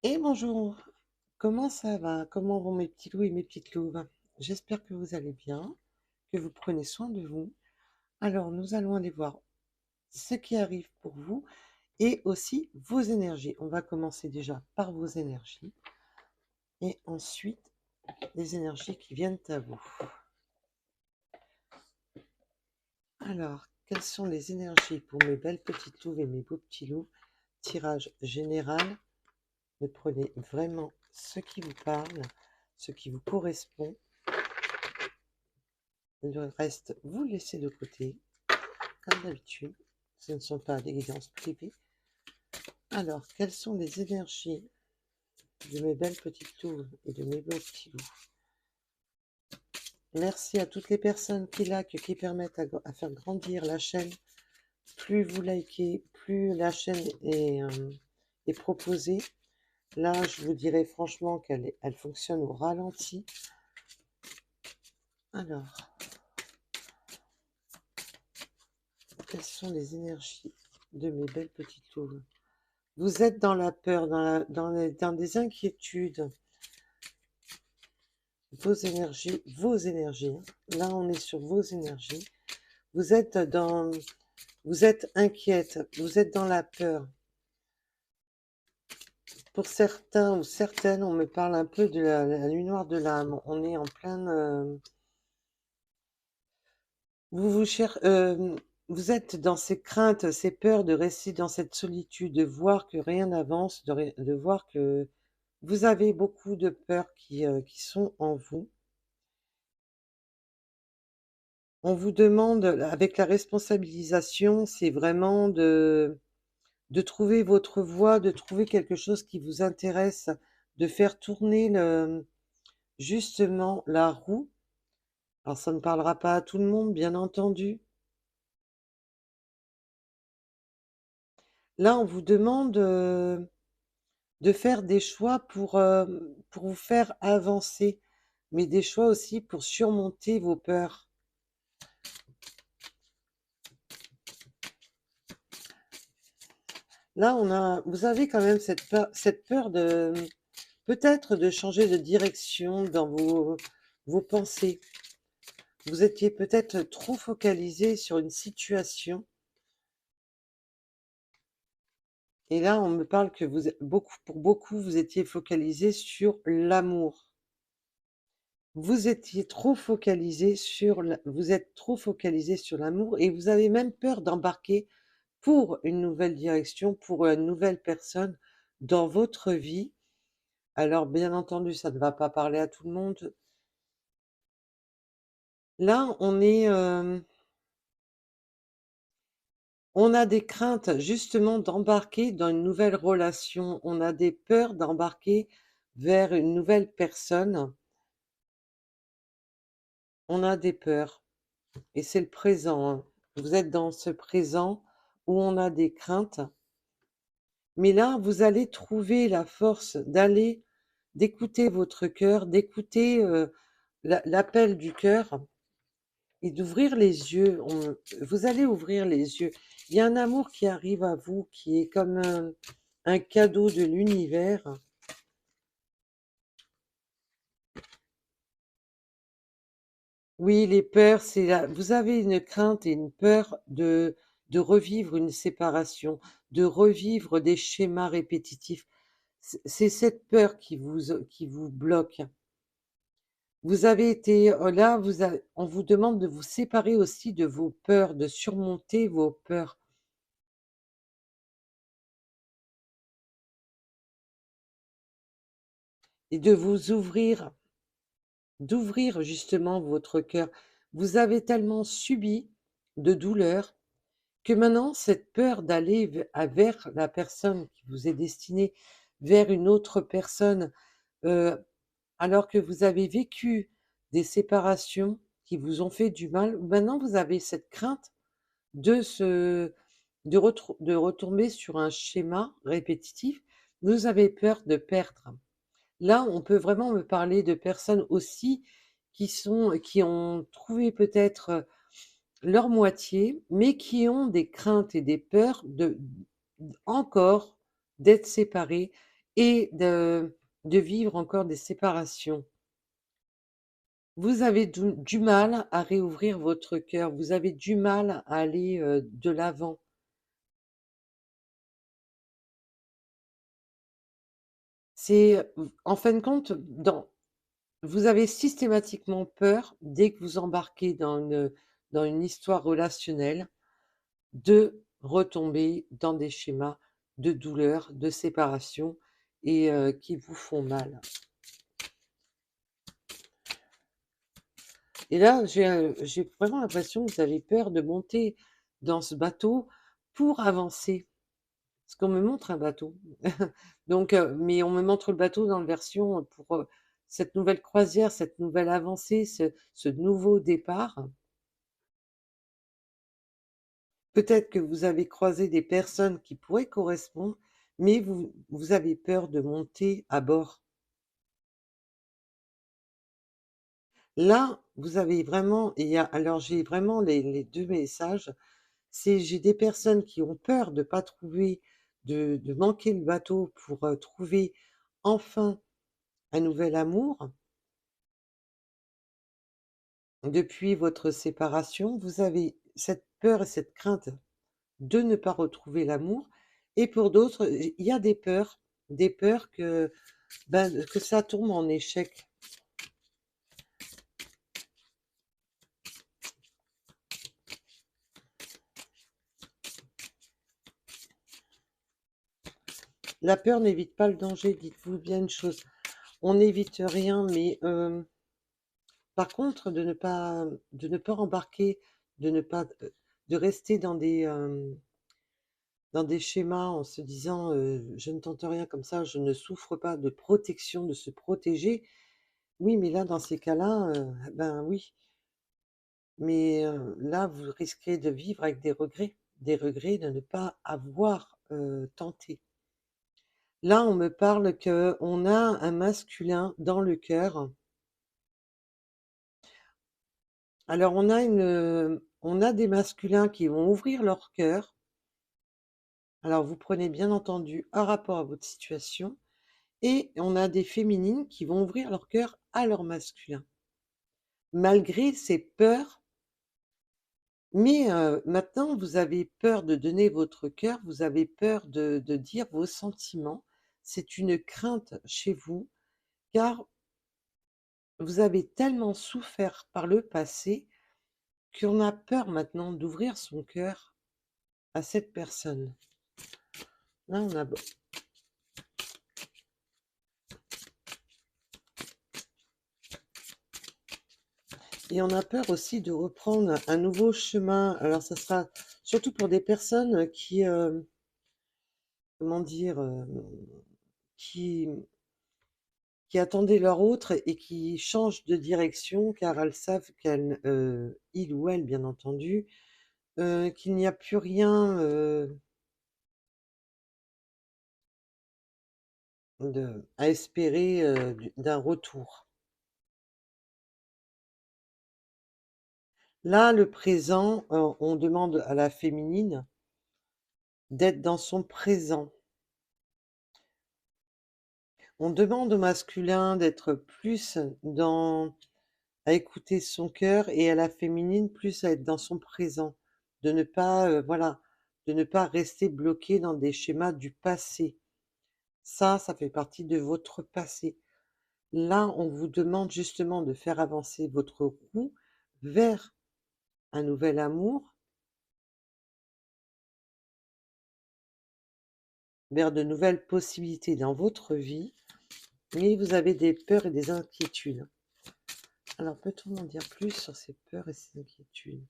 Et bonjour, comment ça va? Comment vont mes petits loups et mes petites louves? J'espère que vous allez bien, que vous prenez soin de vous. Alors, nous allons aller voir ce qui arrive pour vous et aussi vos énergies. On va commencer déjà par vos énergies et ensuite les énergies qui viennent à vous. Alors, quelles sont les énergies pour mes belles petites louves et mes beaux petits loups? Tirage général. Ne prenez vraiment ce qui vous parle, ce qui vous correspond. Le reste, vous laissez de côté, comme d'habitude. Ce ne sont pas des guidances privées. Alors, quelles sont les énergies de mes belles petites louves et de mes beaux petits loups? Merci à toutes les personnes qui likent, qui permettent à faire grandir la chaîne. Plus vous likez, plus la chaîne est proposée. Là, je vous dirais franchement elle fonctionne au ralenti. Alors, quelles sont les énergies de mes belles petites louves? Vous êtes dans la peur, dans des inquiétudes. Vos énergies, hein. Là, on est sur vos énergies. Vous êtes dans, vous êtes inquiète, vous êtes dans la peur. Pour certains ou certaines, on me parle un peu de la nuit noire de l'âme. On est en pleine, vous êtes dans ces craintes, ces peurs de rester dans cette solitude, de voir que rien n'avance, de voir que vous avez beaucoup de peurs qui sont en vous. On vous demande, avec la responsabilisation, c'est vraiment de trouver votre voie, de trouver quelque chose qui vous intéresse, de faire tourner justement la roue. Alors ça ne parlera pas à tout le monde, bien entendu. Là, on vous demande de faire des choix pour vous faire avancer, mais des choix aussi pour surmonter vos peurs. Là, vous avez quand même cette peur de peut-être de changer de direction dans vos pensées. Vous étiez peut-être trop focalisé sur une situation. Et là, on me parle que pour beaucoup, vous étiez focalisé sur l'amour. Vous étiez trop focalisé vous êtes trop focalisé sur l'amour et vous avez même peur d'embarquer pour une nouvelle direction, pour une nouvelle personne dans votre vie. Alors, bien entendu, ça ne va pas parler à tout le monde. Là, on a des craintes justement d'embarquer dans une nouvelle relation. On a des peurs d'embarquer vers une nouvelle personne. On a des peurs. Et c'est le présent, hein. Vous êtes dans ce présent où on a des craintes. Mais là, vous allez trouver la force d'écouter votre cœur, d'écouter l'appel du cœur et d'ouvrir les yeux. Vous allez ouvrir les yeux. Il y a un amour qui arrive à vous qui est comme un cadeau de l'univers. Oui, les peurs, vous avez une crainte et une peur de revivre une séparation, de revivre des schémas répétitifs. C'est cette peur qui vous bloque. Vous avez été là, on vous demande de vous séparer aussi de vos peurs, de surmonter vos peurs et de vous d'ouvrir justement votre cœur. Vous avez tellement subi de douleurs que maintenant, cette peur d'aller vers la personne qui vous est destinée, vers une autre personne, heu, alors que vous avez vécu des séparations qui vous ont fait du mal, maintenant vous avez cette crainte de se de retomber sur un schéma répétitif. Vous avez peur de perdre. Là, on peut vraiment me parler de personnes aussi qui ont trouvé peut-être leur moitié, mais qui ont des craintes et des peurs encore d'être séparés et de vivre encore des séparations. Vous avez du mal à réouvrir votre cœur, vous avez du mal à aller, de l'avant. C'est, en fin de compte, vous avez systématiquement peur, dès que vous embarquez dans une histoire relationnelle, de retomber dans des schémas de douleur, de séparation et qui vous font mal. Et là, j'ai vraiment l'impression que vous avez peur de monter dans ce bateau pour avancer. Parce qu'on me montre un bateau. Donc, mais on me montre le bateau dans la version pour cette nouvelle croisière, cette nouvelle avancée, ce nouveau départ. Peut-être que vous avez croisé des personnes qui pourraient correspondre, mais vous avez peur de monter à bord. Là, vous avez vraiment, alors j'ai vraiment les deux messages. C'est j'ai des personnes qui ont peur de pas trouver, de manquer le bateau pour trouver enfin un nouvel amour. Depuis votre séparation, vous avez cette peur et cette crainte de ne pas retrouver l'amour. Et pour d'autres, il y a des peurs que, ben, que ça tombe en échec. La peur n'évite pas le danger, dites-vous bien une chose. On n'évite rien, mais par contre, de ne pas embarquer, de ne pas, de rester dans des schémas en se disant je ne tente rien comme ça, je ne souffre pas, de protection, de se protéger. Oui, mais là, dans ces cas-là, ben oui, mais là, vous risquez de vivre avec des regrets de ne pas avoir tenté. Là, on me parle que on a un masculin dans le cœur. Alors, on a des masculins qui vont ouvrir leur cœur. Alors, vous prenez bien entendu un rapport à votre situation. Et on a des féminines qui vont ouvrir leur cœur à leur masculin, malgré ces peurs. Mais maintenant, vous avez peur de donner votre cœur, vous avez peur de dire vos sentiments. C'est une crainte chez vous, car vous avez tellement souffert par le passé qu'on a peur maintenant d'ouvrir son cœur à cette personne. Là, et on a peur aussi de reprendre un nouveau chemin. Alors, ça sera surtout pour des personnes qui, comment dire, qui qui attendaient leur autre et qui changent de direction car elles savent qu'elles, il ou elle bien entendu, qu'il n'y a plus rien, à espérer, d'un retour. Là, le présent, on demande à la féminine d'être dans son présent. On demande au masculin d'être plus à écouter son cœur et à la féminine plus à être dans son présent, de ne pas, voilà, de ne pas rester bloqué dans des schémas du passé. Ça fait partie de votre passé. Là, on vous demande justement de faire avancer votre roue vers un nouvel amour, vers de nouvelles possibilités dans votre vie, mais vous avez des peurs et des inquiétudes. Alors, peut-on en dire plus sur ces peurs et ces inquiétudes?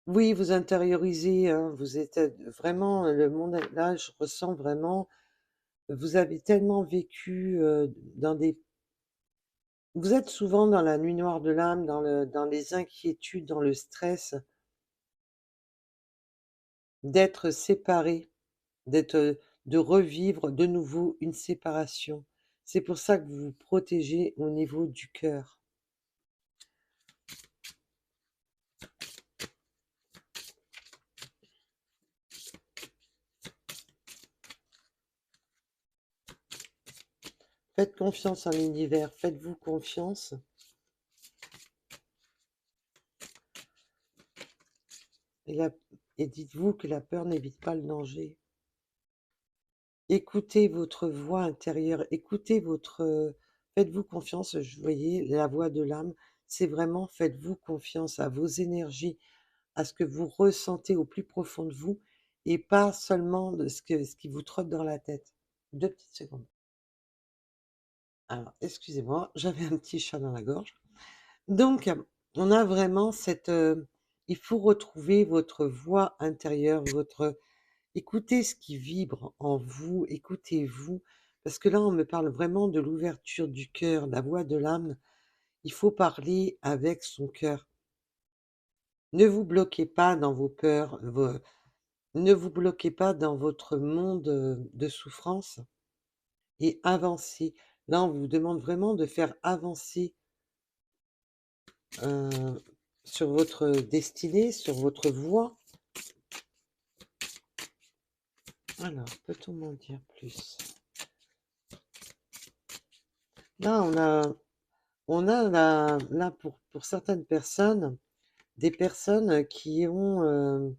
Oui, vous intériorisez, hein, vous êtes vraiment le monde là, je ressens vraiment, vous avez tellement vécu dans des. Vous êtes souvent dans la nuit noire de l'âme, dans les inquiétudes, dans le stress d'être séparé, de revivre de nouveau une séparation. C'est pour ça que vous vous protégez au niveau du cœur. Faites confiance à l'univers, faites-vous confiance. Et, et dites-vous que la peur n'évite pas le danger. Écoutez votre voix intérieure, écoutez votre... faites-vous confiance, je voyais la voix de l'âme, c'est vraiment faites-vous confiance à vos énergies, à ce que vous ressentez au plus profond de vous, et pas seulement de ce qui vous trotte dans la tête. 2 petites secondes. Alors, excusez-moi, j'avais un petit chat dans la gorge. Donc, on a vraiment cette... il faut retrouver votre voix intérieure, votre... Écoutez ce qui vibre en vous, écoutez-vous, parce que là, on me parle vraiment de l'ouverture du cœur, la voix de l'âme. Il faut parler avec son cœur. Ne vous bloquez pas dans vos peurs, ne vous bloquez pas dans votre monde de souffrance et avancez. Là, on vous demande vraiment de faire avancer euh, sur votre destinée, sur votre voie. Alors, peut-on m'en dire plus? Là, là pour certaines personnes, des personnes qui ont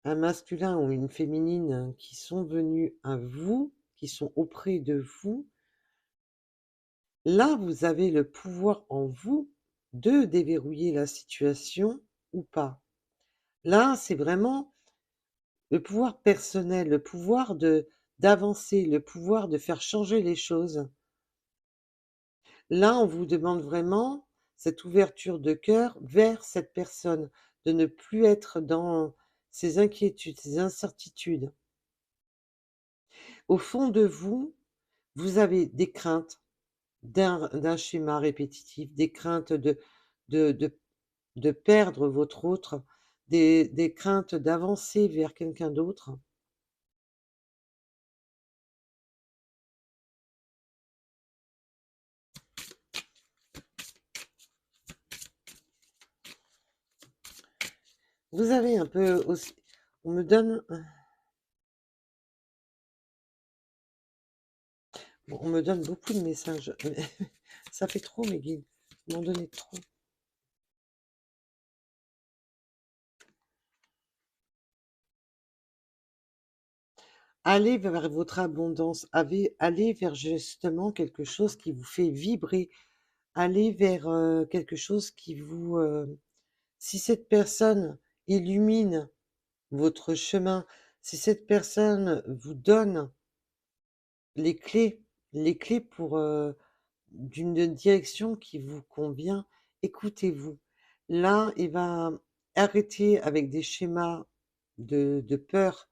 un masculin ou une féminine qui sont venus à vous, qui sont auprès de vous. Là, vous avez le pouvoir en vous de déverrouiller la situation ou pas. Là, c'est vraiment le pouvoir personnel, le pouvoir d'avancer, le pouvoir de faire changer les choses. Là, on vous demande vraiment cette ouverture de cœur vers cette personne, de ne plus être dans ces inquiétudes, ces incertitudes. Au fond de vous, vous avez des craintes d'un schéma répétitif, des craintes de, de, de perdre votre autre, des craintes d'avancer vers quelqu'un d'autre. Vous avez un peu aussi... On me donne... Bon, on me donne beaucoup de messages. Ça fait trop, mes guides. Ils m'en donné trop. Allez vers votre abondance. Allez vers justement quelque chose qui vous fait vibrer. Allez vers quelque chose qui vous... si cette personne illumine votre chemin, si cette personne vous donne les clés pour d'une direction qui vous convient, écoutez-vous. Là, il va arrêter avec des schémas de peur.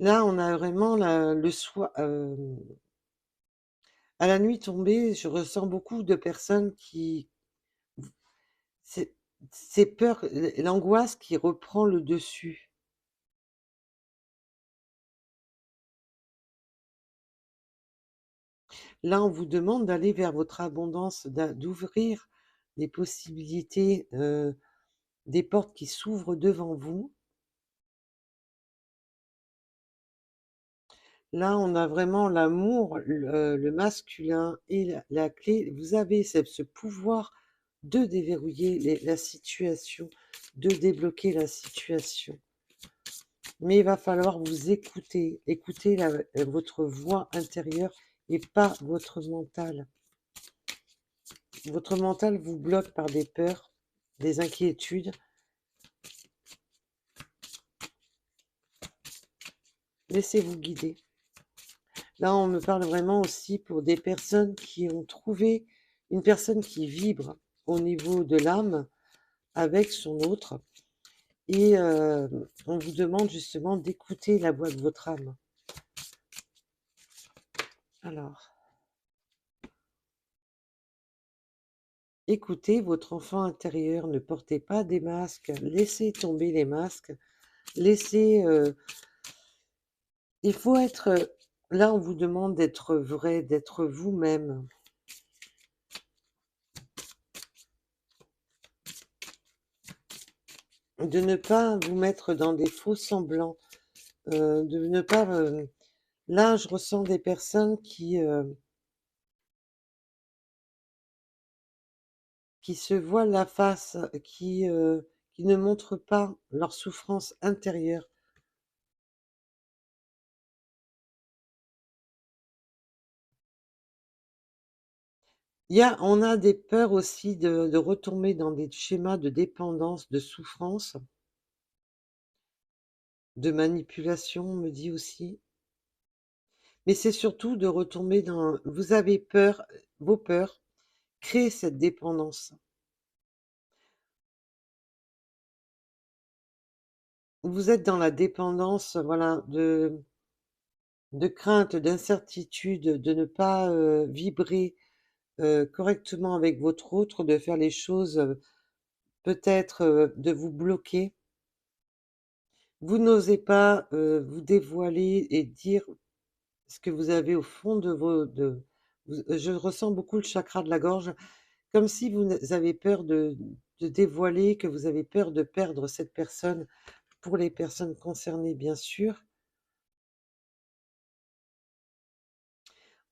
Là, on a vraiment le soi. À la nuit tombée, je ressens beaucoup de personnes qui... C'est c'est peur, l'angoisse qui reprend le dessus. Là, on vous demande d'aller vers votre abondance, d'ouvrir les possibilités, des portes qui s'ouvrent devant vous. Là, on a vraiment l'amour, le masculin et la clé. Vous avez ce pouvoir de déverrouiller la situation, de débloquer la situation. Mais il va falloir vous écouter, écouter votre voix intérieure et pas votre mental. Votre mental vous bloque par des peurs, des inquiétudes. Laissez-vous guider. Là, on me parle vraiment aussi pour des personnes qui ont trouvé une personne qui vibre au niveau de l'âme avec son autre. Et on vous demande justement d'écouter la voix de votre âme. Alors, écoutez votre enfant intérieur, ne portez pas des masques, laissez tomber les masques, laissez... il faut être... Là, on vous demande d'être vrai, d'être vous-même. De ne pas vous mettre dans des faux semblants. de ne pas, là, je ressens des personnes qui se voilent la face, qui ne montrent pas leur souffrance intérieure. On a des peurs aussi de retomber dans des schémas de dépendance, de souffrance, de manipulation, on me dit aussi. Mais c'est surtout de retomber dans vous avez peur, vos peurs créent cette dépendance. Vous êtes dans la dépendance, voilà, de crainte, d'incertitude, de ne pas, vibrer, correctement avec votre autre, de faire les choses, peut-être, de vous bloquer. Vous n'osez pas, vous dévoiler et dire ce que vous avez au fond de vos de vous je ressens beaucoup le chakra de la gorge, comme si vous avez peur de dévoiler, que vous avez peur de perdre cette personne, pour les personnes concernées, bien sûr.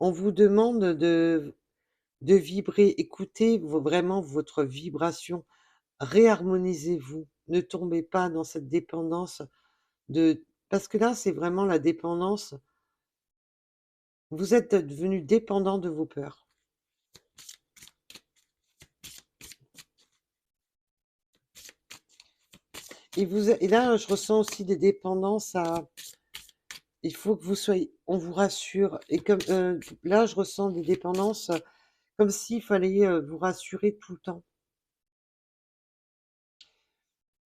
On vous demande de vibrer, écoutez vraiment votre vibration, réharmonisez-vous, ne tombez pas dans cette dépendance de parce que là, c'est vraiment la dépendance, vous êtes devenu dépendant de vos peurs et là, je ressens aussi des dépendances à il faut que vous soyez on vous rassure et comme, là, je ressens des dépendances, comme s'il fallait, vous rassurer tout le temps.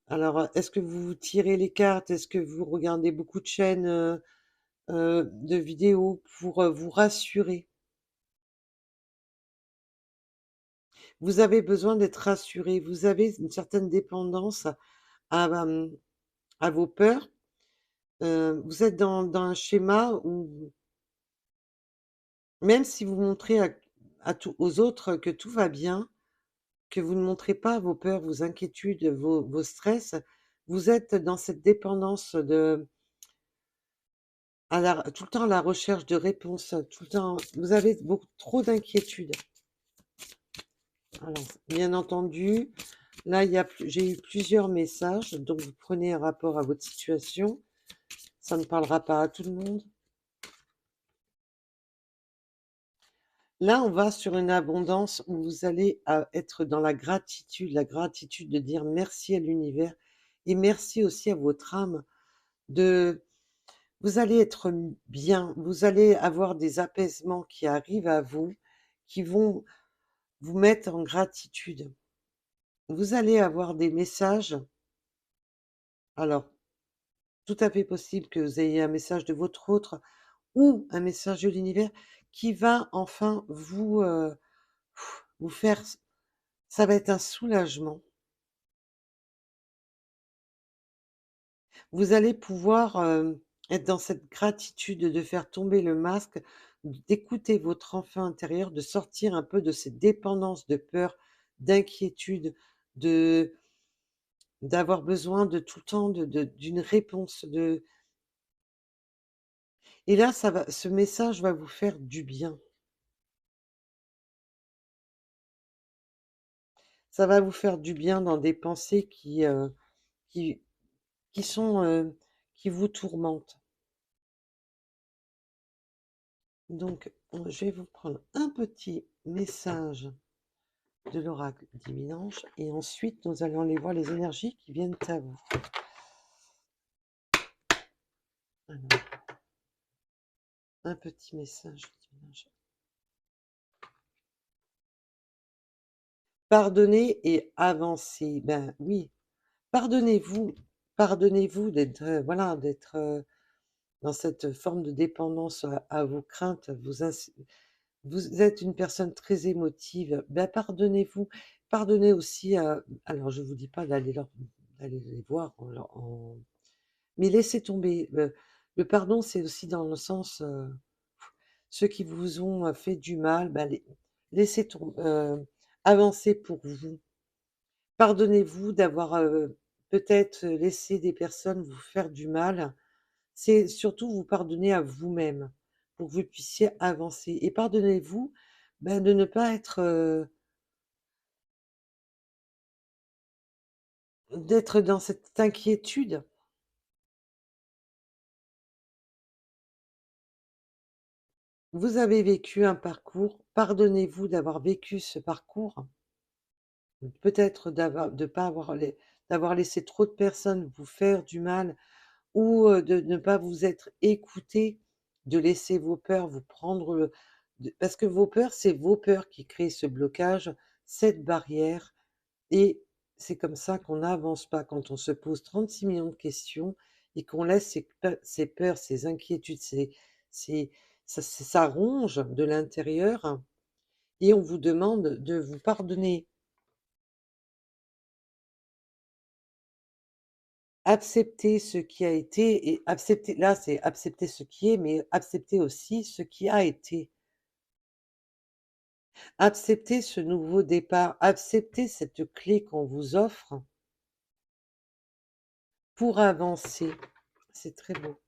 Alors, est-ce que vous tirez les cartes? Est-ce que vous regardez beaucoup de chaînes, de vidéos pour, vous rassurer? Vous avez besoin d'être rassuré, vous avez une certaine dépendance à, à vos peurs. Vous êtes dans un schéma où même si vous montrez à tout aux autres que tout va bien, que vous ne montrez pas vos peurs, vos inquiétudes, vos stress, vous êtes dans cette dépendance de tout le temps à la recherche de réponses, tout le temps vous avez beaucoup trop d'inquiétudes. Alors, bien entendu, là, j'ai eu plusieurs messages, donc vous prenez un rapport à votre situation. Ça ne parlera pas à tout le monde. Là, on va sur une abondance où vous allez être dans la gratitude de dire merci à l'univers et merci aussi à votre âme de vous allez être bien, vous allez avoir des apaisements qui arrivent à vous, qui vont vous mettre en gratitude. Vous allez avoir des messages, alors tout à fait possible que vous ayez un message de votre autre ou un message de l'univers qui va enfin vous faire ça va être un soulagement. Vous allez pouvoir, être dans cette gratitude de faire tomber le masque, d'écouter votre enfant intérieur, de sortir un peu de cette dépendance de peur, d'inquiétude, de d'avoir besoin de tout le temps d'une réponse, et là, ce message va vous faire du bien. Ça va vous faire du bien dans des pensées qui qui sont, qui vous tourmentent. Donc, je vais vous prendre un petit message de l'oracle dimanche et ensuite nous allons aller voir les énergies qui viennent à vous. Alors, un petit message dimanche. Pardonner et avancer. Ben oui, pardonnez-vous, pardonnez-vous d'être, voilà, d'être, dans cette forme de dépendance à vos craintes, à vos vous êtes une personne très émotive, ben pardonnez-vous. Pardonnez aussi alors je vous dis pas d'aller les voir mais laissez tomber. Le pardon, c'est aussi dans le sens, ceux qui vous ont, fait du mal, bah, laissez avancer pour vous. Pardonnez-vous d'avoir, peut-être laissé des personnes vous faire du mal. c'est surtout vous pardonner à vous-même pour que vous puissiez avancer et pardonnez-vous, ben, de ne pas être, d'être dans cette inquiétude. Vous avez vécu un parcours, pardonnez-vous d'avoir vécu ce parcours, peut-être de pas avoir d'avoir laissé trop de personnes vous faire du mal ou, de ne pas vous être écouté, de laisser vos peurs vous prendre parce que vos peurs, c'est vos peurs qui créent ce blocage, cette barrière et c'est comme ça qu'on n'avance pas quand on se pose 36 millions de questions et qu'on laisse ces peurs, ces inquiétudes, ces ça ronge de l'intérieur et on vous demande de vous pardonner. Accepter ce qui a été et accepter là, c'est accepter ce qui est, mais accepter aussi ce qui a été. Accepter ce nouveau départ, accepter cette clé qu'on vous offre pour avancer. C'est très beau.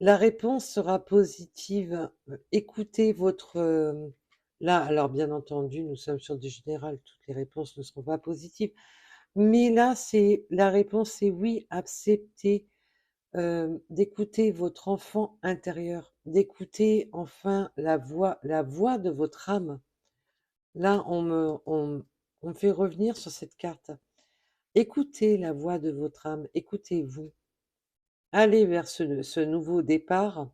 La réponse sera positive. Écoutez votre, là, alors bien entendu, nous sommes sur du général, toutes les réponses ne seront pas positives, mais là, c'est la réponse c'est oui, acceptez, d'écouter votre enfant intérieur, d'écouter enfin la voix de votre âme. Là, on me fait revenir sur cette carte. Écoutez la voix de votre âme, écoutez-vous. Allez vers ce nouveau départ.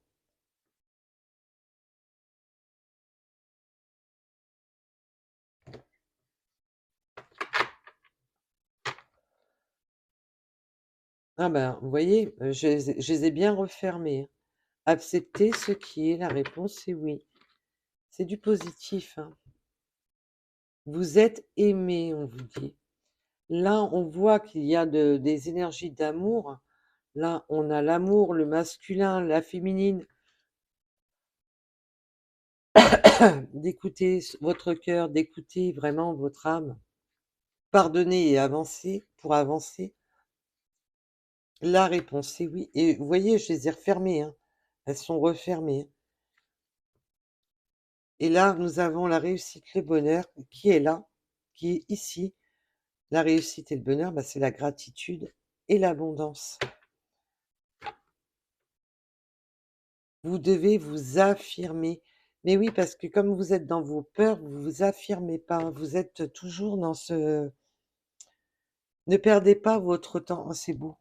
Ah ben, vous voyez, je les ai bien refermés, hein. Accepter ce qui est, la réponse c'est oui. C'est du positif, hein. Vous êtes aimé, on vous dit. Là, on voit qu'il y a des énergies d'amour. Là, on a l'amour, le masculin, la féminine. D'écouter votre cœur, d'écouter vraiment votre âme. Pardonner et avancer pour avancer. La réponse c'est oui. Et vous voyez, je les ai refermées, hein. Elles sont refermées. Et là, nous avons la réussite, le bonheur qui est là, qui est ici. La réussite et le bonheur, bah, c'est la gratitude et l'abondance. Vous devez vous affirmer. Mais oui, parce que comme vous êtes dans vos peurs, vous vous affirmez pas. Vous êtes toujours dans ce... Ne perdez pas votre temps. Oh, c'est beau.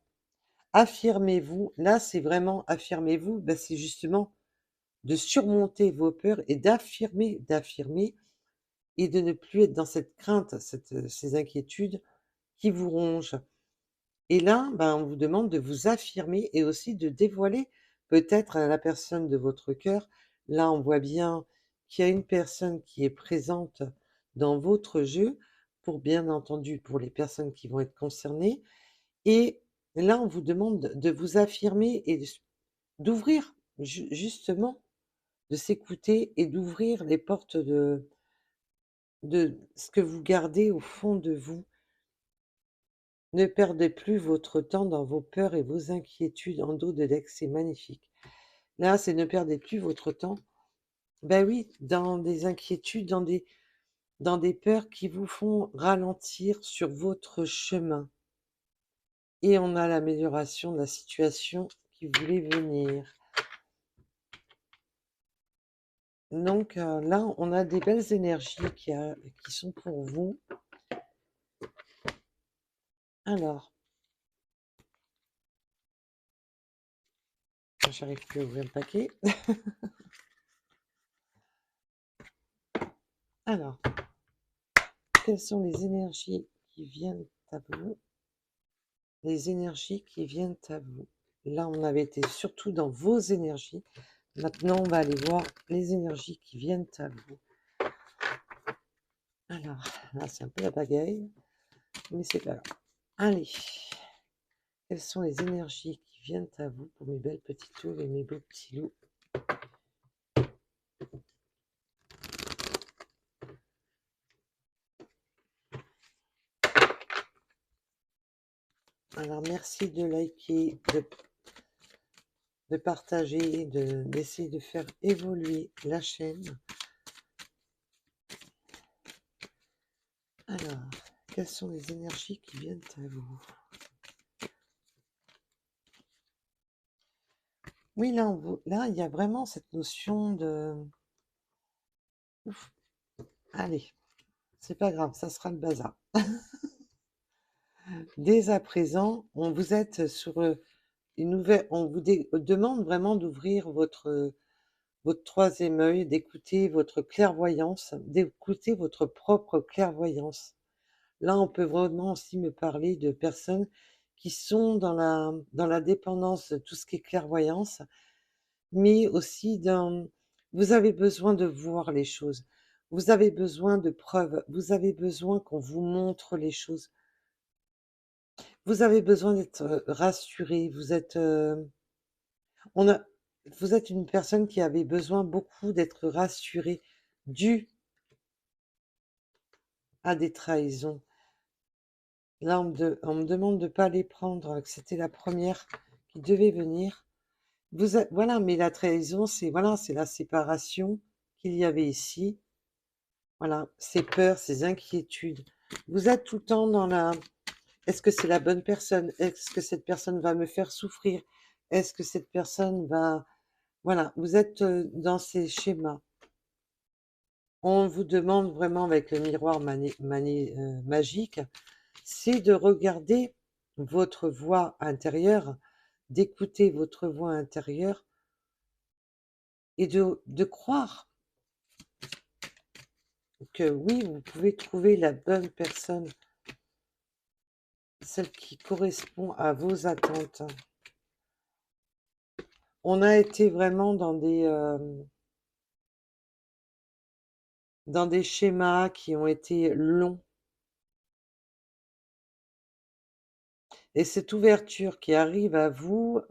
Affirmez-vous. Là, c'est vraiment affirmez-vous. Bah, c'est justement de surmonter vos peurs et d'affirmer et de ne plus être dans cette crainte, ces inquiétudes qui vous rongent. Et là, ben, on vous demande de vous affirmer et aussi de dévoiler peut-être à la personne de votre cœur. Là, on voit bien qu'il y a une personne qui est présente dans votre jeu, pour bien entendu pour les personnes qui vont être concernées. Et là, on vous demande de vous affirmer et d'ouvrir, justement, de s'écouter et d'ouvrir les portes de ce que vous gardez au fond de vous. Ne perdez plus votre temps dans vos peurs et vos inquiétudes en dos de deck, c'est magnifique. Là, c'est ne perdez plus votre temps, ben oui, dans des inquiétudes, dans des peurs qui vous font ralentir sur votre chemin. Et on a l'amélioration de la situation qui voulait venir. Donc là, on a des belles énergies qui sont pour vous. Alors, j'arrive plus à ouvrir le paquet. Alors, quelles sont les énergies qui viennent à vous? Les énergies qui viennent à vous. Là, on avait été surtout dans vos énergies. Maintenant, on va aller voir les énergies qui viennent à vous. Alors, là, c'est un peu la pagaille, mais c'est pas grave. Allez, quelles sont les énergies qui viennent à vous pour mes belles petites louves et mes beaux petits loups? Alors merci de liker, de partager, d'essayer de faire évoluer la chaîne. Alors, quelles sont les énergies qui viennent à vous? Oui, là, il y a vraiment cette notion de... Ouf, allez, c'est pas grave, ça sera le bazar. Dès à présent, vous êtes sur une nouvelle... On vous demande vraiment d'ouvrir votre troisième œil, d'écouter votre clairvoyance, d'écouter votre propre clairvoyance. Là, on peut vraiment aussi me parler de personnes qui sont dans la dépendance de tout ce qui est clairvoyance, mais aussi vous avez besoin de voir les choses. Vous avez besoin de preuves. Vous avez besoin qu'on vous montre les choses. Vous avez besoin d'être rassuré. On a, vous êtes une personne qui avait besoin beaucoup d'être rassurée due à des trahisons. Là, on me demande de ne pas les prendre, que c'était la première qui devait venir. Voilà, mais la trahison, c'est voilà, c'est la séparation qu'il y avait ici. Voilà, ces peurs, ces inquiétudes. Vous êtes tout le temps dans la... Est-ce que c'est la bonne personne? Est-ce que cette personne va me faire souffrir? Est-ce que cette personne va... Voilà, vous êtes dans ces schémas. On vous demande vraiment avec le miroir magique, c'est de regarder votre voix intérieure, d'écouter votre voix intérieure et de croire que oui, vous pouvez trouver la bonne personne, celle qui correspond à vos attentes. On a été vraiment dans des schémas qui ont été longs. Et cette ouverture qui arrive à vous,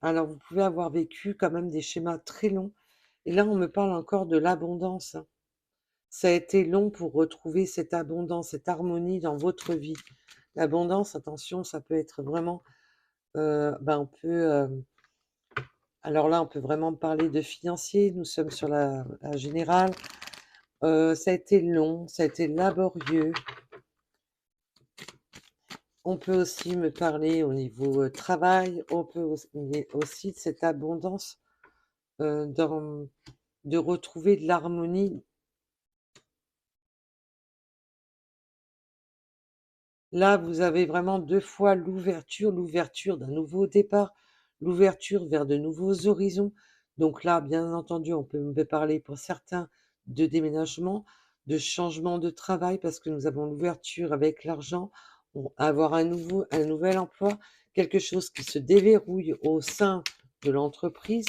alors vous pouvez avoir vécu quand même des schémas très longs. Et là, on me parle encore de l'abondance. Ça a été long pour retrouver cette abondance, cette harmonie dans votre vie. L'abondance, attention, ça peut être vraiment, on peut, alors là, on peut vraiment parler de financier. Nous sommes sur la générale. Ça a été long, ça a été laborieux. On peut aussi me parler au niveau travail. On peut aussi de cette abondance de retrouver de l'harmonie. Là, vous avez vraiment 2 fois l'ouverture d'un nouveau départ, l'ouverture vers de nouveaux horizons. Donc là, bien entendu, on peut me parler pour certains de déménagement, de changement de travail parce que nous avons l'ouverture avec l'argent, avoir un nouvel emploi, quelque chose qui se déverrouille au sein de l'entreprise.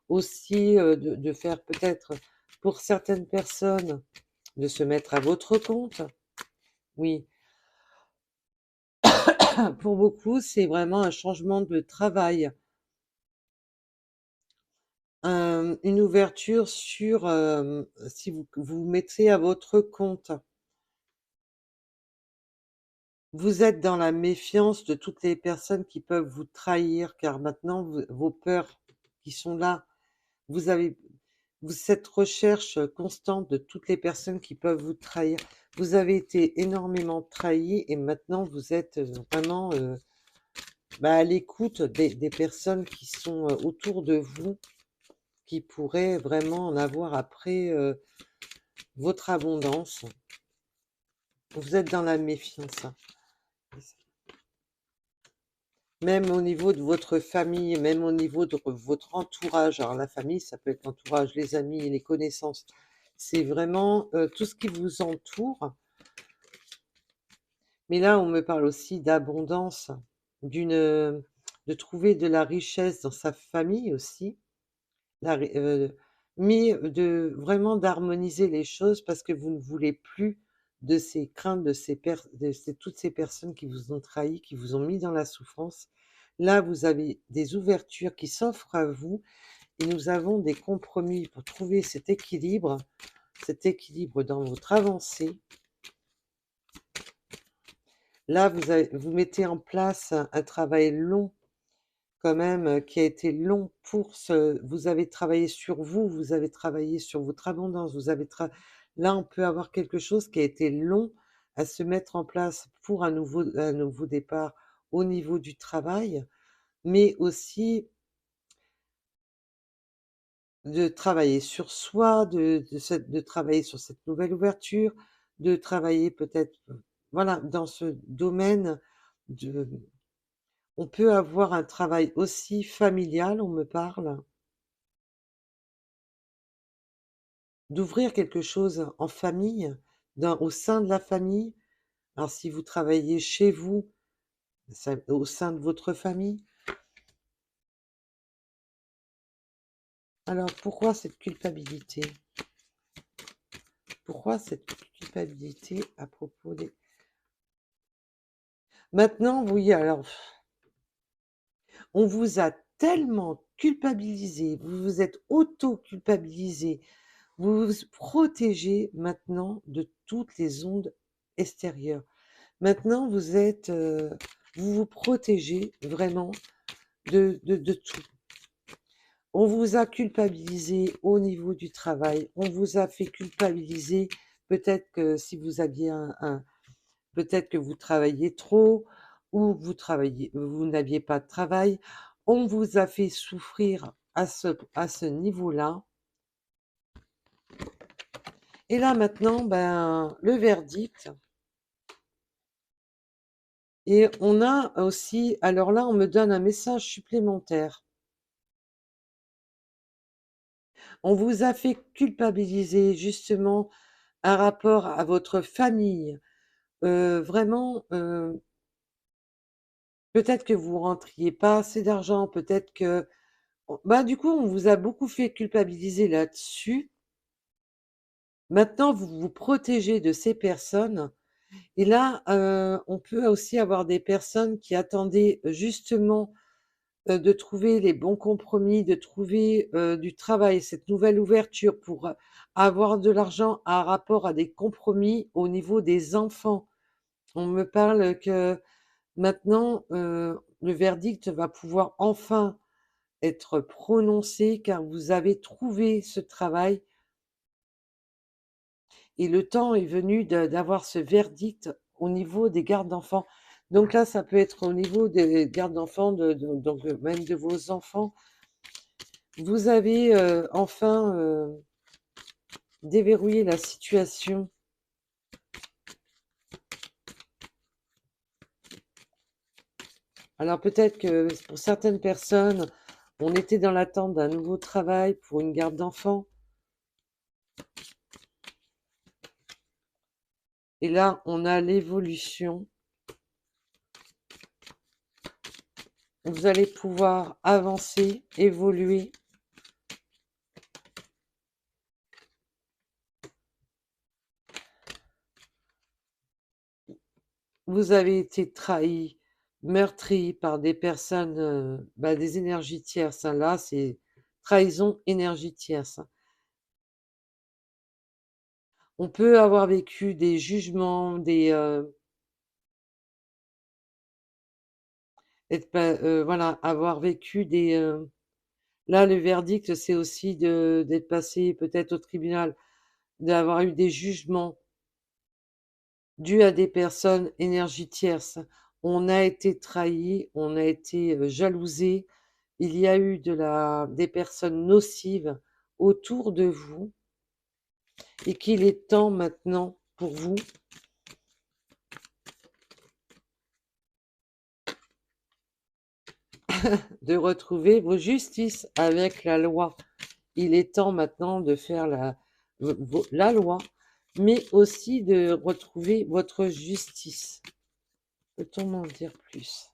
Aussi, de faire peut-être pour certaines personnes, de se mettre à votre compte. Oui. Pour beaucoup, c'est vraiment un changement de travail, une ouverture sur, si vous vous mettez à votre compte. Vous êtes dans la méfiance de toutes les personnes qui peuvent vous trahir, car maintenant vos peurs qui sont là, vous avez cette recherche constante de toutes les personnes qui peuvent vous trahir. Vous avez été énormément trahi et maintenant vous êtes, vraiment, à l'écoute des personnes qui sont, autour de vous, qui pourraient vraiment en avoir après, votre abondance. Vous êtes dans la méfiance, hein. Même au niveau de votre famille, même au niveau de votre entourage. Alors la famille, ça peut être l'entourage, les amis, les connaissances. C'est vraiment, tout ce qui vous entoure. Mais là, on me parle aussi d'abondance, de trouver de la richesse dans sa famille aussi. La ré Mais de vraiment d'harmoniser les choses parce que vous ne voulez plus de ces craintes, toutes ces personnes qui vous ont trahi, qui vous ont mis dans la souffrance. Là, vous avez des ouvertures qui s'offrent à vous et nous avons des compromis pour trouver cet équilibre dans votre avancée. Là, vous mettez en place un travail long quand même, qui a été long pour ce vous avez travaillé sur vous, vous avez travaillé sur votre abondance, vous avez tra là, on peut avoir quelque chose qui a été long à se mettre en place pour un nouveau départ au niveau du travail, mais aussi de travailler sur soi, de travailler sur cette nouvelle ouverture, de travailler peut-être, voilà, dans ce domaine de on peut avoir un travail aussi familial, on me parle, d'ouvrir quelque chose en famille, au sein de la famille. Alors si vous travaillez chez vous, au sein de votre famille. Alors pourquoi cette culpabilité? Pourquoi cette culpabilité à propos des... Maintenant, oui, alors, on vous a tellement culpabilisé, vous vous êtes auto-culpabilisé, vous vous protégez maintenant de toutes les ondes extérieures. Maintenant, vous vous protégez vraiment de tout. On vous a culpabilisé au niveau du travail, on vous a fait culpabiliser, peut-être que si vous aviez peut-être que vous travailliez trop ou vous n'aviez pas de travail. On vous a fait souffrir à ce niveau-là. Et là maintenant, ben, le verdict. Et on a aussi, alors là, on me donne un message supplémentaire. On vous a fait culpabiliser justement un rapport à votre famille. Vraiment, peut-être que vous rentriez pas assez d'argent, peut-être que... Bah, du coup, on vous a beaucoup fait culpabiliser là-dessus. Maintenant, vous vous protégez de ces personnes. Et là, on peut aussi avoir des personnes qui attendaient justement de trouver les bons compromis, de trouver du travail, cette nouvelle ouverture pour avoir de l'argent à rapport à des compromis au niveau des enfants. On me parle que maintenant, le verdict va pouvoir enfin être prononcé car vous avez trouvé ce travail et le temps est venu d'avoir ce verdict au niveau des gardes d'enfants. Donc là, ça peut être au niveau des gardes d'enfants, donc même de vos enfants. Vous avez enfin déverrouillé la situation. Alors peut-être que pour certaines personnes, on était dans l'attente d'un nouveau travail pour une garde d'enfants. Et là, on a l'évolution. Vous allez pouvoir avancer, évoluer. Vous avez été trahi, meurtri par des personnes, bah, des énergies tierces, hein. Là, c'est trahison, énergie tierce, hein. On peut avoir vécu des jugements, voilà, avoir vécu là, le verdict, c'est aussi d'être passé peut-être au tribunal, d'avoir eu des jugements dus à des personnes énergie tierce. On a été trahi, on a été jalousé. Il y a eu des personnes nocives autour de vous et qu'il est temps maintenant pour vous de retrouver vos justices avec la loi. Il est temps maintenant de faire la loi, mais aussi de retrouver votre justice. Peut-on m'en dire plus?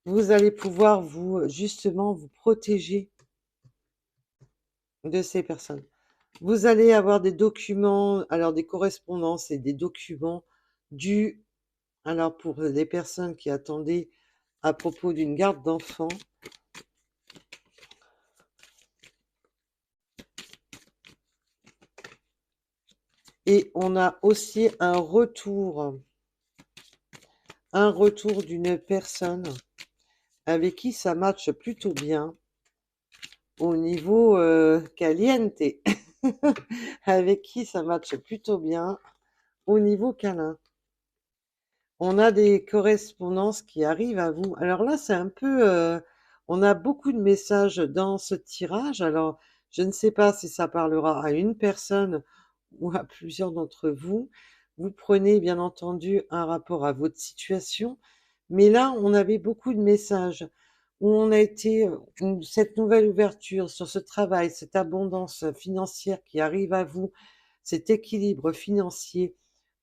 Vous allez pouvoir justement vous protéger de ces personnes. Vous allez avoir des documents, alors des correspondances et des documents dus, alors pour les personnes qui attendaient à propos d'une garde d'enfants. Et on a aussi un retour d'une personne avec qui ça matche plutôt bien au niveau caliente, avec qui ça matche plutôt bien au niveau câlin. On a des correspondances qui arrivent à vous. Alors là, c'est un peu, on a beaucoup de messages dans ce tirage. Alors, je ne sais pas si ça parlera à une personne ou à plusieurs d'entre vous. Vous prenez bien entendu un rapport à votre situation, mais là, on avait beaucoup de messages où on a été, cette nouvelle ouverture sur ce travail, cette abondance financière qui arrive à vous, cet équilibre financier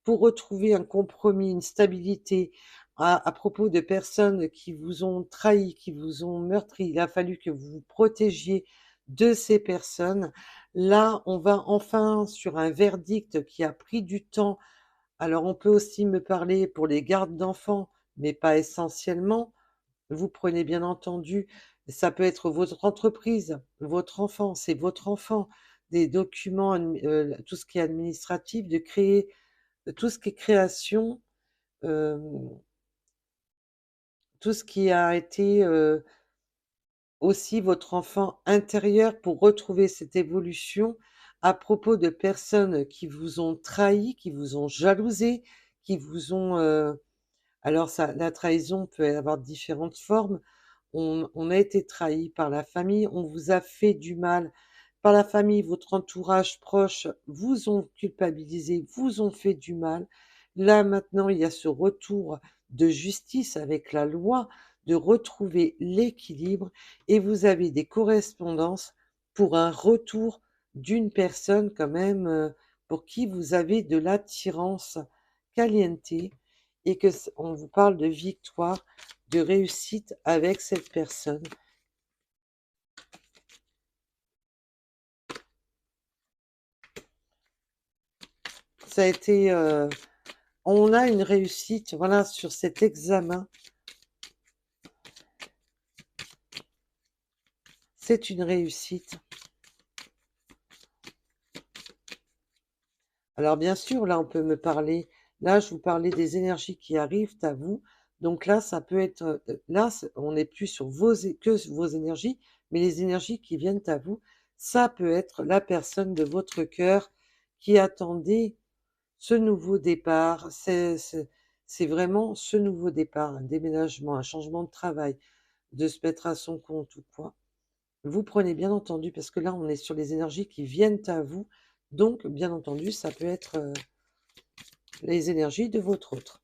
pour retrouver un compromis, une stabilité à propos de personnes qui vous ont trahi, qui vous ont meurtri. Il a fallu que vous vous protégiez de ces personnes. Là, on va enfin sur un verdict qui a pris du temps. Alors, on peut aussi me parler pour les gardes d'enfants, mais pas essentiellement. Vous prenez bien entendu, ça peut être votre entreprise, votre enfant, c'est votre enfant, des documents, tout ce qui est administratif, de créer tout ce qui est création, tout ce qui a été aussi votre enfant intérieur pour retrouver cette évolution à propos de personnes qui vous ont trahi, qui vous ont jalousé, qui vous ont... alors ça, la trahison peut avoir différentes formes. On a été trahi par la famille, on vous a fait du mal. Par la famille, votre entourage proche vous ont culpabilisé, vous ont fait du mal. Là, maintenant, il y a ce retour de justice avec la loi, de retrouver l'équilibre et vous avez des correspondances pour un retour d'une personne quand même pour qui vous avez de l'attirance caliente et que on vous parle de victoire, de réussite avec cette personne. Ça a été, on a une réussite, voilà, sur cet examen. C'est une réussite. Alors bien sûr, là, on peut me parler, là, je vous parlais des énergies qui arrivent à vous. Donc là, ça peut être, là, on n'est plus sur que vos énergies, mais les énergies qui viennent à vous. Ça peut être la personne de votre cœur qui attendait ce nouveau départ. C'est vraiment ce nouveau départ, un déménagement, un changement de travail, de se mettre à son compte ou quoi. Vous prenez bien entendu, parce que là, on est sur les énergies qui viennent à vous. Donc, bien entendu, ça peut être les énergies de votre autre.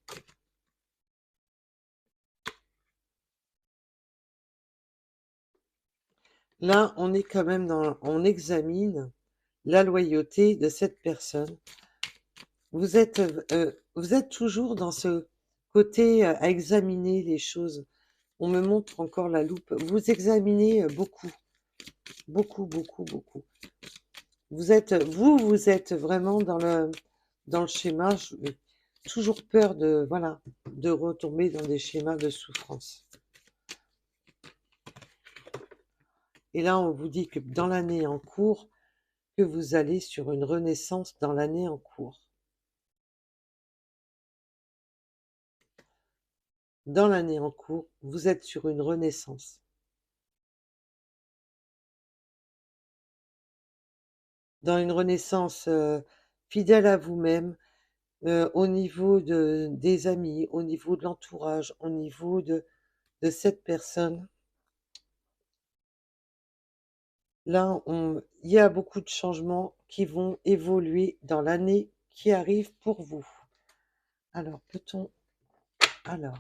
Là, on est quand même dans... On examine la loyauté de cette personne. Vous êtes toujours dans ce côté à examiner les choses. On me montre encore la loupe. Vous examinez beaucoup, beaucoup, beaucoup, beaucoup. Vous êtes vraiment dans le schéma. Toujours peur de, voilà, de retomber dans des schémas de souffrance. Et là, on vous dit que dans l'année en cours, que vous allez sur une renaissance dans l'année en cours. Dans l'année en cours, vous êtes sur une renaissance. Dans une renaissance fidèle à vous-même, au niveau des amis, au niveau de l'entourage, au niveau de cette personne. Là, il y a beaucoup de changements qui vont évoluer dans l'année qui arrive pour vous. Alors, peut-on... Alors,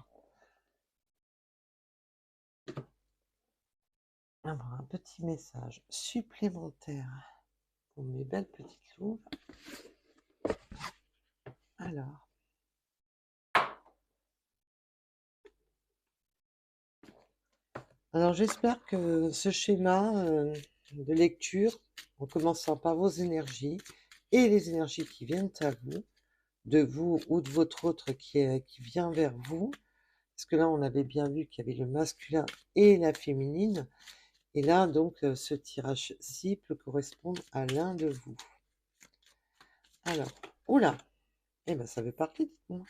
avoir un petit message supplémentaire pour mes belles petites louves. Alors j'espère que ce schéma de lecture, en commençant par vos énergies et les énergies qui viennent à vous, de vous ou de votre autre qui vient vers vous, parce que là on avait bien vu qu'il y avait le masculin et la féminine, et là donc ce tirage-ci peut correspondre à l'un de vous. Alors, Oula, eh ben ça veut parler, dites-moi.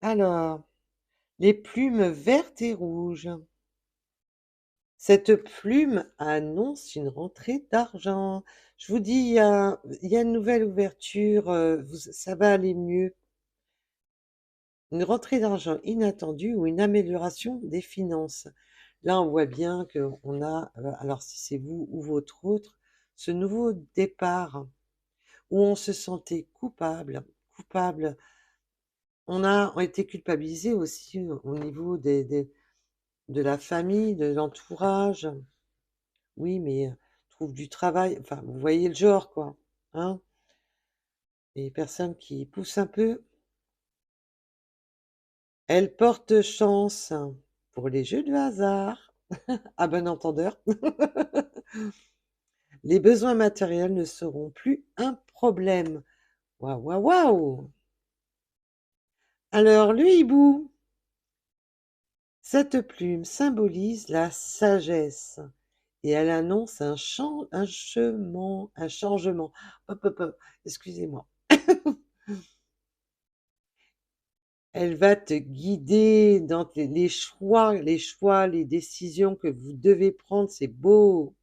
Alors, les plumes vertes et rouges. Cette plume annonce une rentrée d'argent. Je vous dis, il y a une nouvelle ouverture, ça va aller mieux. Une rentrée d'argent inattendue ou une amélioration des finances. Là, on voit bien qu'on a, alors si c'est vous ou votre autre, ce nouveau départ où on se sentait coupable. On a été culpabilisé aussi au niveau de la famille, de l'entourage. Oui, mais trouve du travail. Enfin, vous voyez le genre, quoi. Hein? Les personnes qui poussent un peu, elles portent chance pour les jeux de hasard. À bon entendeur. Les besoins matériels ne seront plus un problème. Waouh, waouh, waouh! Alors, le hibou, cette plume symbolise la sagesse et elle annonce un changement. Hop, hop, hop, excusez-moi. Elle va te guider dans les choix, les décisions que vous devez prendre. C'est beau.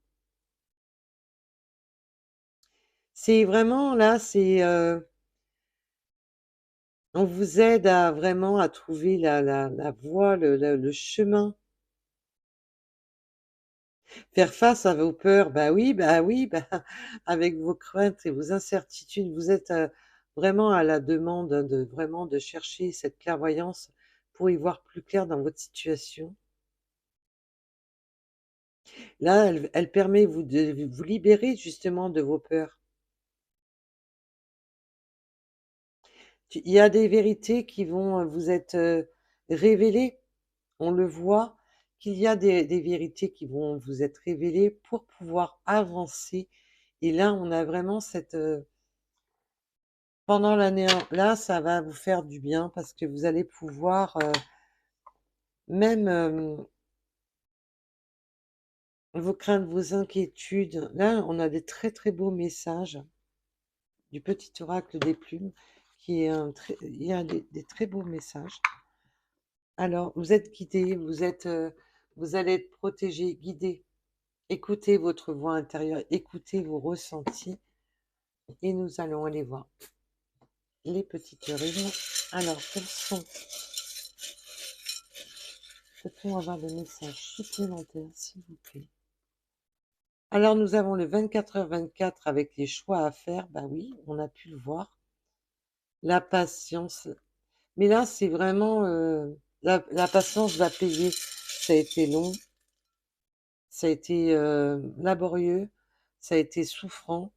C'est vraiment là, on vous aide à vraiment à trouver la voie, le chemin. Faire face à vos peurs, bah oui, bah, avec vos craintes et vos incertitudes, vous êtes vraiment à la demande de vraiment de chercher cette clairvoyance pour y voir plus clair dans votre situation. Là, elle permet de vous libérer justement de vos peurs. Il y a des vérités qui vont vous être révélées. On le voit qu'il y a des vérités qui vont vous être révélées pour pouvoir avancer. Et là, on a vraiment cette pendant l'année là, ça va vous faire du bien parce que vous allez pouvoir, même, vos craintes, vos inquiétudes là, on a des très, très beaux messages du petit oracle des plumes qui est un très il y a des très beaux messages. Alors, vous êtes guidés, vous allez être protégés, guidés. Écoutez votre voix intérieure, écoutez vos ressentis et nous allons aller voir les petites rimes. Alors, quels sont peut-on avoir des messages supplémentaires, s'il vous plaît? Alors, nous avons le 24h24 avec les choix à faire. Bah oui, on a pu le voir. La patience. Mais là, c'est vraiment la patience va payer. Ça a été long, ça a été laborieux, ça a été souffrant.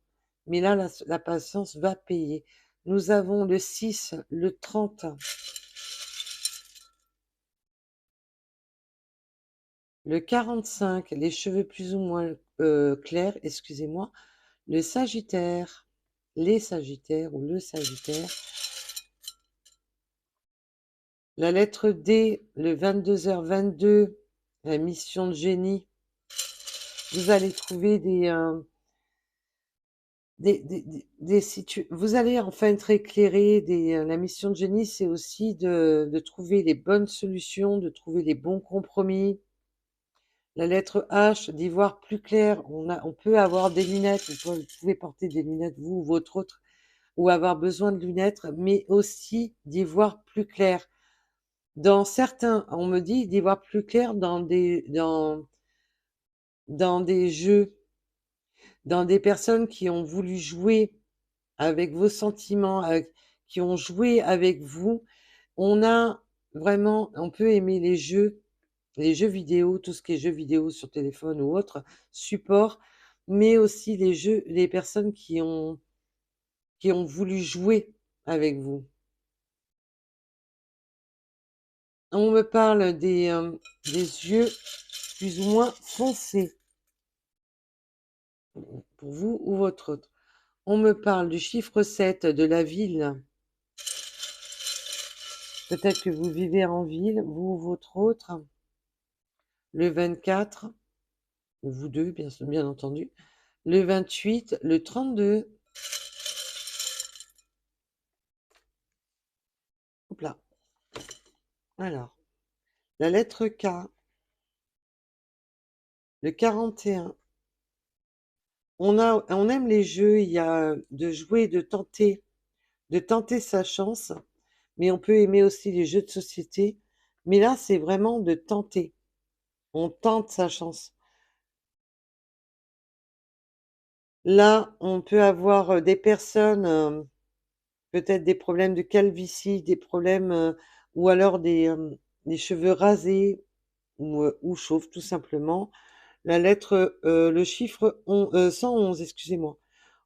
Mais là, la patience va payer. Nous avons le 6, le 30, le 45, les cheveux plus ou moins clairs, excusez-moi, le Sagittaire, les Sagittaires ou le Sagittaire, la lettre D, le 22h22, la mission de génie. Vous allez trouver vous allez enfin être éclairé. La mission de génie, c'est aussi de trouver les bonnes solutions, de trouver les bons compromis. La lettre H, d'y voir plus clair. On peut avoir des lunettes, vous pouvez porter des lunettes, vous ou votre autre, ou avoir besoin de lunettes, mais aussi d'y voir plus clair. Dans certains, on me dit d'y voir plus clair dans des jeux, dans des personnes qui ont voulu jouer avec vos sentiments, qui ont joué avec vous. On a vraiment, on peut aimer les jeux vidéo, tout ce qui est jeux vidéo sur téléphone ou autre support, mais aussi les personnes qui ont voulu jouer avec vous. On me parle des yeux plus ou moins foncés, pour vous ou votre autre. On me parle du chiffre 7 de la ville. Peut-être que vous vivez en ville, vous ou votre autre. Le 24. vous deux, bien entendu. Le 28, le 32. Hop là. Alors, la lettre K, le 41. On aime les jeux, il y a de jouer, de tenter sa chance, mais on peut aimer aussi les jeux de société. Mais là, c'est vraiment de tenter. On tente sa chance. Là, on peut avoir des personnes, peut-être des problèmes de calvitie, des problèmes, ou alors des cheveux rasés ou chauves, tout simplement. La lettre, le chiffre 111, excusez-moi.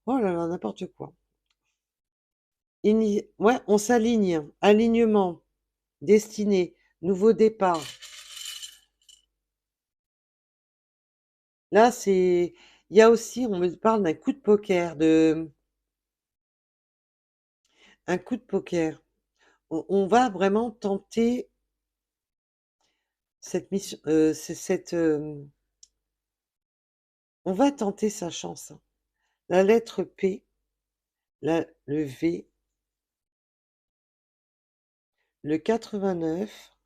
Oh là là, n'importe quoi. Ouais, on s'aligne. Alignement, destinée, nouveau départ. Là, il y a aussi, on me parle d'un coup de poker, un coup de poker. On va vraiment tenter cette mission, on va tenter sa chance. La lettre P, le V, le 89,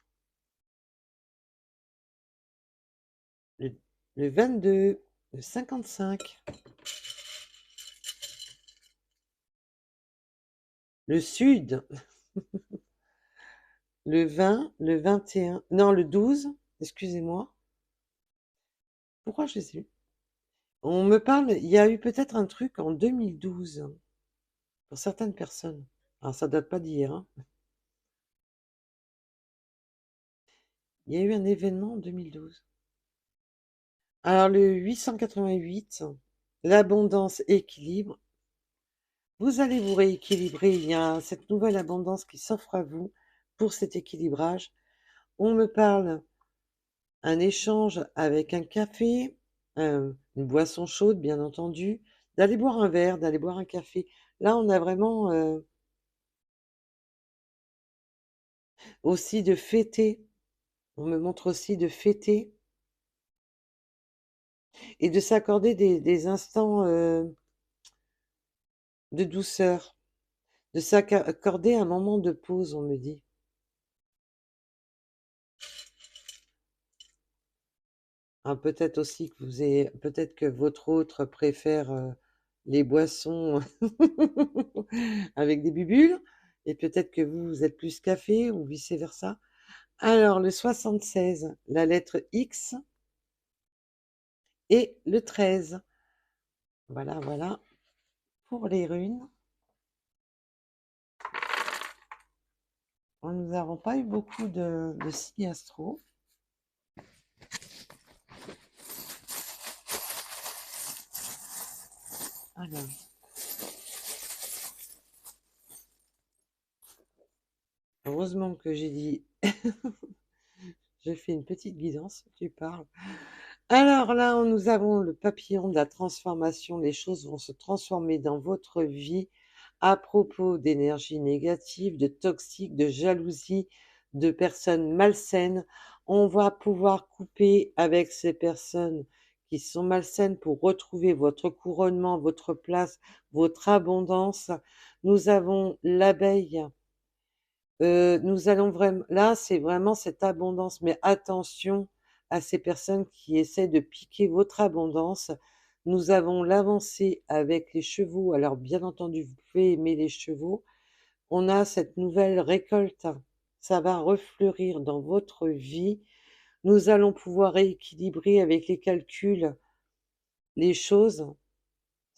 le, le 22, le 55, le Sud, le 20, le 21, non, le 12, excusez-moi. Pourquoi je sais? On me parle, il y a eu peut-être un truc en 2012 pour certaines personnes. Alors, ça date pas d'hier, hein. Il y a eu un événement en 2012. Alors, le 888, l'abondance équilibre. Vous allez vous rééquilibrer. Il y a cette nouvelle abondance qui s'offre à vous pour cet équilibrage. On me parle un échange avec un café, une boisson chaude, bien entendu, d'aller boire un verre, d'aller boire un café. Là, on a vraiment aussi de fêter. On me montre aussi de fêter et de s'accorder des instants de douceur, de s'accorder un moment de pause, on me dit. Ah, peut-être aussi que peut-être que votre autre préfère les boissons avec des bubules, et peut-être que vous êtes plus café ou vice-versa. Alors, le 76, la lettre X et le 13. Voilà, voilà pour les runes. Nous n'avons pas eu beaucoup de signes astro. Alors, heureusement que j'ai dit, j'ai fait une petite guidance, tu parles. Alors là, nous avons le papillon de la transformation. Les choses vont se transformer dans votre vie à propos d'énergie négative, de toxique, de jalousie, de personnes malsaines. On va pouvoir couper avec ces personnes qui sont malsaines pour retrouver votre couronnement, votre place, votre abondance. Nous avons l'abeille. Nous allons vraiment, là, c'est vraiment cette abondance, mais attention à ces personnes qui essaient de piquer votre abondance. Nous avons l'avancée avec les chevaux. Alors, bien entendu, vous pouvez aimer les chevaux. On a cette nouvelle récolte. Ça va refleurir dans votre vie. Nous allons pouvoir rééquilibrer avec les calculs les choses,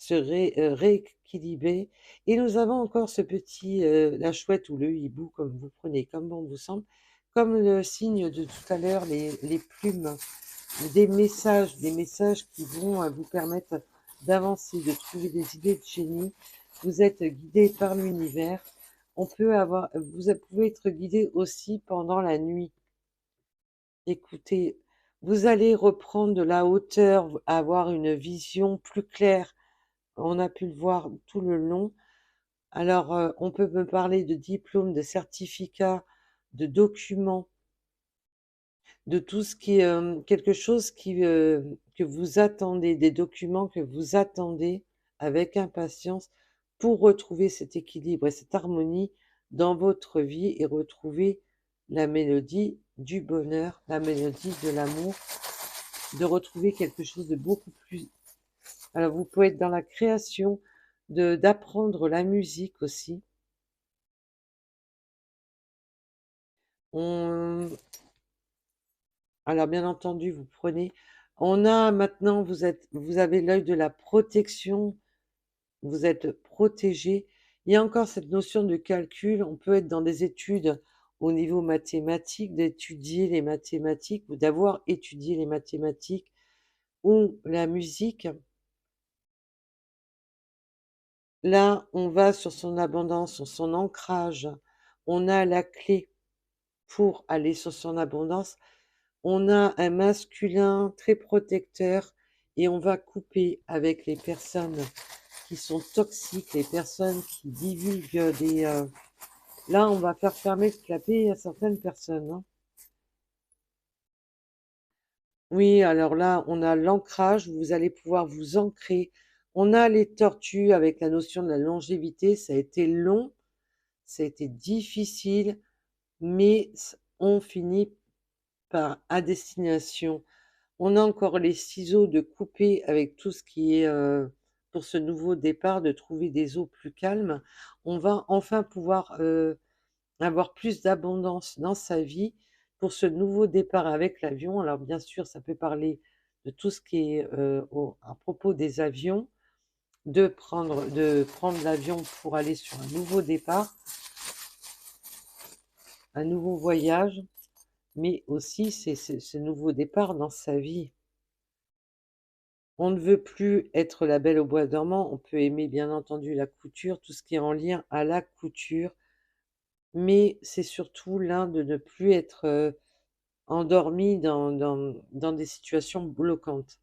rééquilibrer. Et nous avons encore ce petit, la chouette ou le hibou, comme vous prenez, comme bon vous semble, comme le signe de tout à l'heure, les plumes, des messages qui vont vous permettre d'avancer, de trouver des idées de génie. Vous êtes guidé par l'univers. Vous pouvez être guidé aussi pendant la nuit. Écoutez, vous allez reprendre de la hauteur, avoir une vision plus claire. On a pu le voir tout le long. Alors, on peut me parler de diplômes, de certificats, de documents, de tout ce qui est quelque chose que vous attendez, des documents que vous attendez avec impatience pour retrouver cet équilibre et cette harmonie dans votre vie et retrouver la mélodie du bonheur, la mélodie de l'amour, de retrouver quelque chose de beaucoup plus. Alors vous pouvez être dans la création, d'apprendre la musique aussi. On Alors bien entendu, on a maintenant, vous avez l'œil de la protection, vous êtes protégé. Il y a encore cette notion de calcul, on peut être dans des études au niveau mathématique, d'étudier les mathématiques ou d'avoir étudié les mathématiques ou la musique. Là, on va sur son abondance, sur son ancrage. On a la clé pour aller sur son abondance. On a un masculin très protecteur et on va couper avec les personnes qui sont toxiques, les personnes qui divulguent Là, on va faire fermer le clapet à certaines personnes, hein. Oui, alors là, on a l'ancrage, vous allez pouvoir vous ancrer. On a les tortues avec la notion de la longévité, ça a été long, ça a été difficile, mais on finit par à destination. On a encore les ciseaux de couper avec tout ce qui est pour ce nouveau départ, de trouver des eaux plus calmes. On va enfin pouvoir avoir plus d'abondance dans sa vie pour ce nouveau départ avec l'avion. Alors bien sûr, ça peut parler de tout ce qui est à propos des avions, de prendre l'avion pour aller sur un nouveau départ, un nouveau voyage, mais aussi c'est ce nouveau départ dans sa vie. On ne veut plus être la belle au bois dormant, on peut aimer bien entendu la couture, tout ce qui est en lien à la couture, mais c'est surtout l'un de ne plus être endormi dans des situations bloquantes.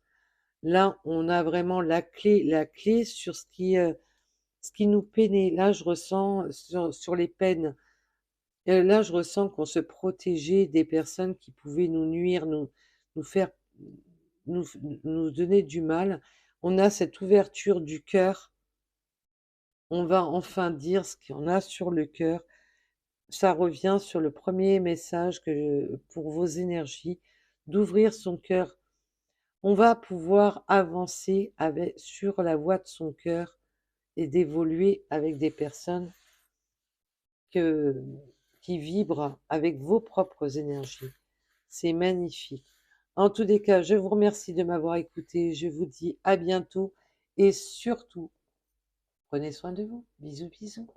Là, on a vraiment la clé sur ce qui nous peinait. Là, je ressens sur les peines, là, je ressens qu'on se protégeait des personnes qui pouvaient nous nuire, nous faire, nous, nous donner du mal. On a cette ouverture du cœur. On va enfin dire ce qu'on a sur le cœur. Ça revient sur le premier message pour vos énergies, d'ouvrir son cœur. On va pouvoir avancer sur la voie de son cœur et d'évoluer avec des personnes que, qui vibrent avec vos propres énergies. C'est magnifique. En tous les cas, je vous remercie de m'avoir écouté. Je vous dis à bientôt et surtout, prenez soin de vous. Bisous, bisous.